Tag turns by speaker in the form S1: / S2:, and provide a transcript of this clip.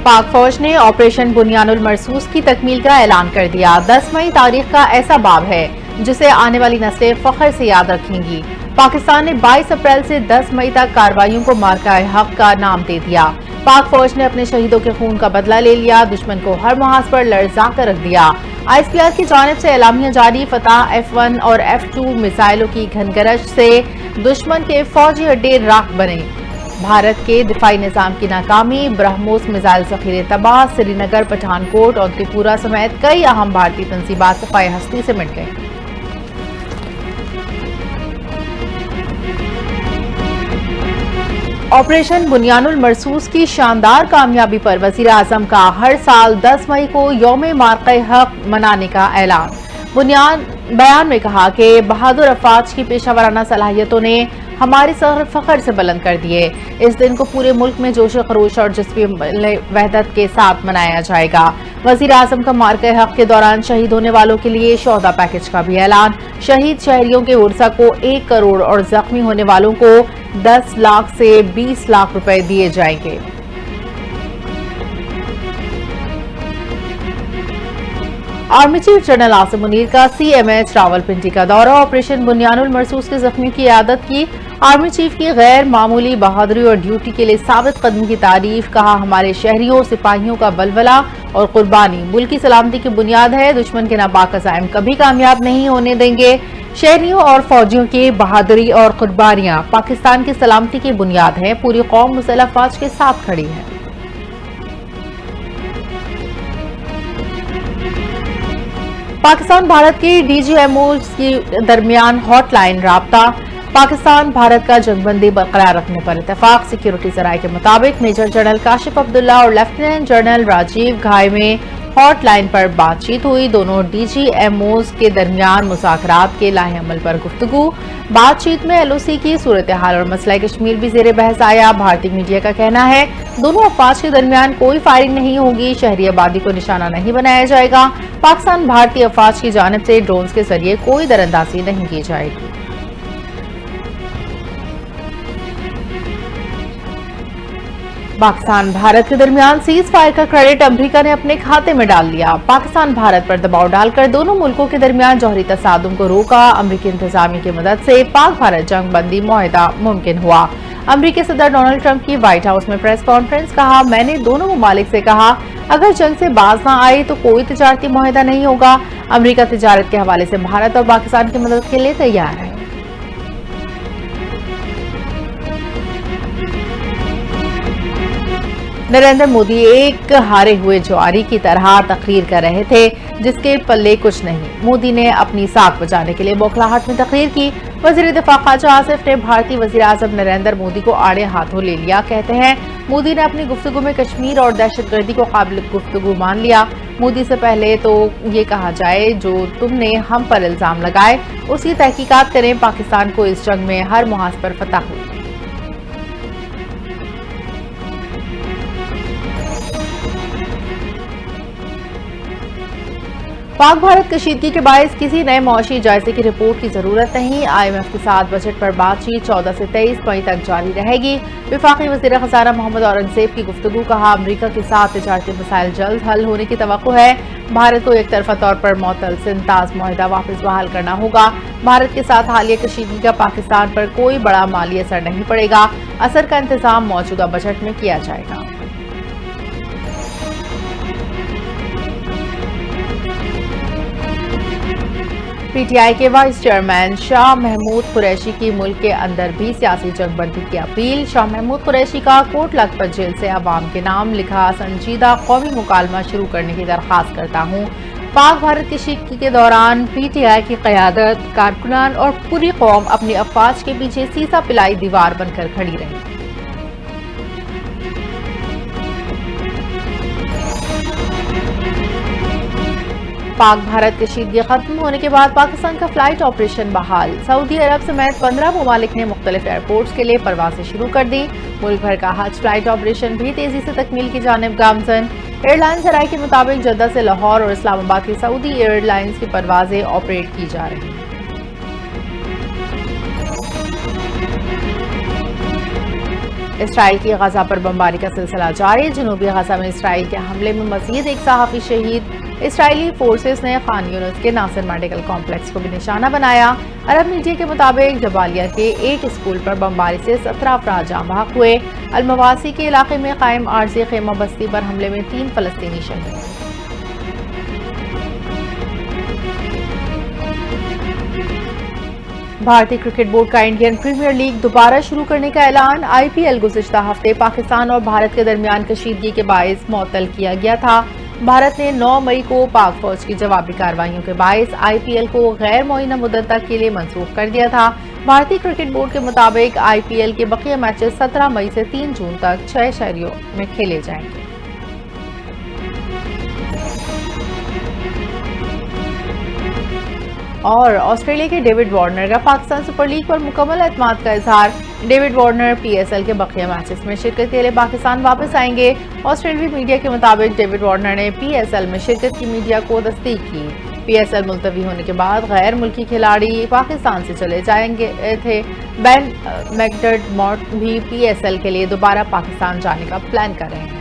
S1: पाक फौज ने ऑपरेशन बुनियानुल मरसूस की तकमील का ऐलान कर दिया। 10 मई तारीख का ऐसा बाब है जिसे आने वाली नस्लें फख्र से याद रखेंगी। पाकिस्तान ने 22 अप्रैल से 10 मई तक कार्रवाइयों को मार्का हक का नाम दे दिया। पाक फौज ने अपने शहीदों के खून का बदला ले लिया, दुश्मन को हर मुहाज पर लड़जा कर रख दिया। ISPR की जानिब से एलामिया जारी, फतह F1 और F2 मिसाइलों की घनगरज से दुश्मन के फौजी अड्डे राख बने। भारत के दिफाई निजाम की नाकामी, ब्रह्मोस मिसाइल जखीरे तबाह, श्रीनगर, पठानकोट और त्रिपुरा समेत कई अहम भारतीय तंसीबात सफाए हस्ती से मिट गई। ऑपरेशन बुनियानुल मरसूस की शानदार कामयाबी पर वजीर आजम का हर साल 10 मई को यौम मार्का हक मनाने का ऐलान। बयान में कहा कि बहादुर अफवाज की पेशावराना सलाहियतों ने हमारी सर फख्र से बुलंद कर दिए। इस दिन को पूरे मुल्क में जोश खरोश और जिस्मी वहदत के साथ मनाया जाएगा। वजीर आजम का मार्का हक के दौरान शहीद होने वालों के लिए शोहदा पैकेज का भी ऐलान। शहीद शहरियों के उर्सा को 1 करोड़ और जख्मी होने वालों को 10 लाख से 20 लाख रुपए दिए जाएंगे। Army chief general Asim Munir का CMH रावलपिंडी का दौरा, ऑपरेशन बुनियानुल मरसूस के जख्मियों की इयादत की। आर्मी चीफ की गैर मामूली बहादुरी और ड्यूटी के लिए साबित कदमी की तारीफ। कहा, हमारे शहरियों और सिपाहियों का बलबला और कुर्बानी मुल्क की सलामती की बुनियाद है। दुश्मन के नापाक अज़ाइम कभी कामयाब नहीं होने देंगे। शहरियों और फौजियों की बहादुरी और कुर्बानियां पाकिस्तान की सलामती की बुनियाद है। पूरी कौम मुसल्लह अफवाज के साथ खड़ी है। पाकिस्तान भारत के DGMOs के दरमियान हॉटलाइन राब्ता। पाकिस्तान भारत का जंगबंदी बरकरार रखने पर इत्तेफाक। सिक्योरिटी जराये के मुताबिक मेजर जनरल काशिफ अब्दुल्ला और लेफ्टिनेंट जनरल राजीव घाई में हॉटलाइन पर बातचीत हुई। दोनों DGMOs के दरमियान मुज़ाकरात के लाहेअमल पर गुफ्तगू। बातचीत में LOC की सूरत हाल और मसला कश्मीर भी ज़ेरे बहस आया। भारतीय मीडिया का कहना है दोनों अफवाज के दरमियान कोई फायरिंग नहीं होगी, शहरी आबादी को निशाना नहीं बनाया जाएगा। पाकिस्तान भारतीय अफवाज की जानिब से ड्रोन्स के जरिए कोई दरअंदाजी नहीं की जाएगी। पाकिस्तान भारत के दरमियान सीज फायर का क्रेडिट अमेरिका ने अपने खाते में डाल लिया। पाकिस्तान भारत पर दबाव डालकर दोनों मुल्कों के दरमियान जौहरी तसादुम को रोका। अमेरिकी इंतजामिया की मदद से पाक भारत जंग बंदी मुआहदा मुमकिन हुआ। अमेरिकी सदर डोनाल्ड ट्रंप की व्हाइट हाउस में प्रेस कॉन्फ्रेंस। कहा, मैंने दोनों ममालिक से कहा अगर जंग से बाज ना आए तो कोई तिजारती मुआहदा नहीं होगा। अमेरिका तिजारत के हवाले से भारत और पाकिस्तान की मदद के लिए तैयार है। नरेंद्र मोदी एक हारे हुए जुआरी की तरह तकरीर कर रहे थे जिसके पल्ले कुछ नहीं। मोदी ने अपनी साख बचाने के लिए बौखलाहट में तकरीर की। वजीर दिफा ख्वाजा आसिफ ने भारतीय वजीर आजम नरेंद्र मोदी को आड़े हाथों ले लिया। कहते हैं मोदी ने अपनी गुफ्तगू में कश्मीर और दहशतगर्दी को काबिल गुफ्तगू मान लिया। मोदी से पहले तो ये कहा जाए जो तुमने हम पर इल्जाम लगाए उसकी तहकीकात करें। पाकिस्तान को इस जंग में हर मुहाज पर फतह हुई। पाक भारत कशीदगी के बायस किसी नए मुआशी जायजे की रिपोर्ट की जरूरत नहीं। IMF के साथ बजट पर बातचीत 14 से 23 मई तक जारी रहेगी। विफाकी वज़ीर खजाना मोहम्मद औरंगजेब की गुफ्तगू। कहा, अमेरिका के साथ तिजारती मसाइल जल्द हल होने की तवक्को है। भारत को एक तरफा तौर पर मुअत्तल सिंताज मुआहदा वापस बहाल करना होगा। भारत के साथ हालिया कशीदगी का पाकिस्तान पर कोई बड़ा माली असर नहीं पड़ेगा। असर का इंतजाम मौजूदा बजट में किया जाएगा। PTI के वाइस चेयरमैन शाह महमूद कुरैशी की मुल्क के अंदर भी सियासी जंगबंदी की अपील। शाह महमूद कुरैशी का कोट लखपत जेल से अवाम के नाम लिखा संजीदा कौमी मुकालमा शुरू करने की दरख्वास्त करता हूँ। पाक भारत कशीदगी के दौरान PTI की क़यादत, कारकुनान और पूरी कौम अपनी अफवाज के पीछे सीसा पिलाई दीवार बनकर खड़ी रही। पाक भारत कशीदगी खत्म होने के बाद पाकिस्तान का फ्लाइट ऑपरेशन बहाल। सऊदी अरब समेत 15 ममालिक ने मुख्तलिफ एयरपोर्ट्स के लिए परवाजें शुरू कर दी। मुल्क भर का हज फ्लाइट ऑपरेशन भी तेजी से तकमील की जानिब गामजन। एयरलाइन जराये के मुताबिक जद्दा से लाहौर और इस्लामाबाद की सऊदी एयरलाइंस की परवाजें ऑपरेट की जा रही हैं। اسرائیل کی غزہ پر بمباری کا سلسلہ جاری، جنوبی غزہ میں اسرائیل کے حملے میں مزید ایک صحافی شہید۔ اسرائیلی فورسز نے خان یونس کے ناصر میڈیکل کمپلیکس کو بھی نشانہ بنایا۔ عرب میڈیا کے مطابق جبالیہ کے ایک اسکول پر بمباری سے 17 افراد جاں بحق ہوئے۔ المواسی کے علاقے میں قائم عارضی خیمہ بستی پر حملے میں 3 فلسطینی شہید۔ بھارتی کرکٹ بورڈ کا انڈین پریمیئر لیگ دوبارہ شروع کرنے کا اعلان۔ آئی پی ایل گزشتہ ہفتے پاکستان اور بھارت کے درمیان کشیدگی کے باعث معطل کیا گیا تھا۔ بھارت نے 9 مئی کو پاک فوج کی جوابی کارروائیوں کے باعث آئی پی ایل کو غیر معینہ مدت تک کے لیے منسوخ کر دیا تھا۔ بھارتی کرکٹ بورڈ کے مطابق آئی پی ایل کے بقیہ میچز 17 مئی سے 3 جون تک 6 شہریوں میں کھیلے جائیں گے۔ اور آسٹریلیا کے ڈیوڈ وارنر کا پاکستان سپر لیگ پر مکمل اعتماد کا اظہار۔ David Warner P S L کے بقیہ میچز میں شرکت کے لیے پاکستان واپس آئیں گے۔ آسٹریلوی میڈیا کے مطابق ڈیوڈ وارنر نے پی ایس ایل میں شرکت کی میڈیا کو تصدیق کی۔ پی ایس ایل ملتوی ہونے کے بعد غیر ملکی کھلاڑی پاکستان سے چلے جائیں گے تھے۔ بین میکڈرموٹ بھی پی ایس ایل کے لیے دوبارہ پاکستان جانے کا پلان کر رہے ہیں۔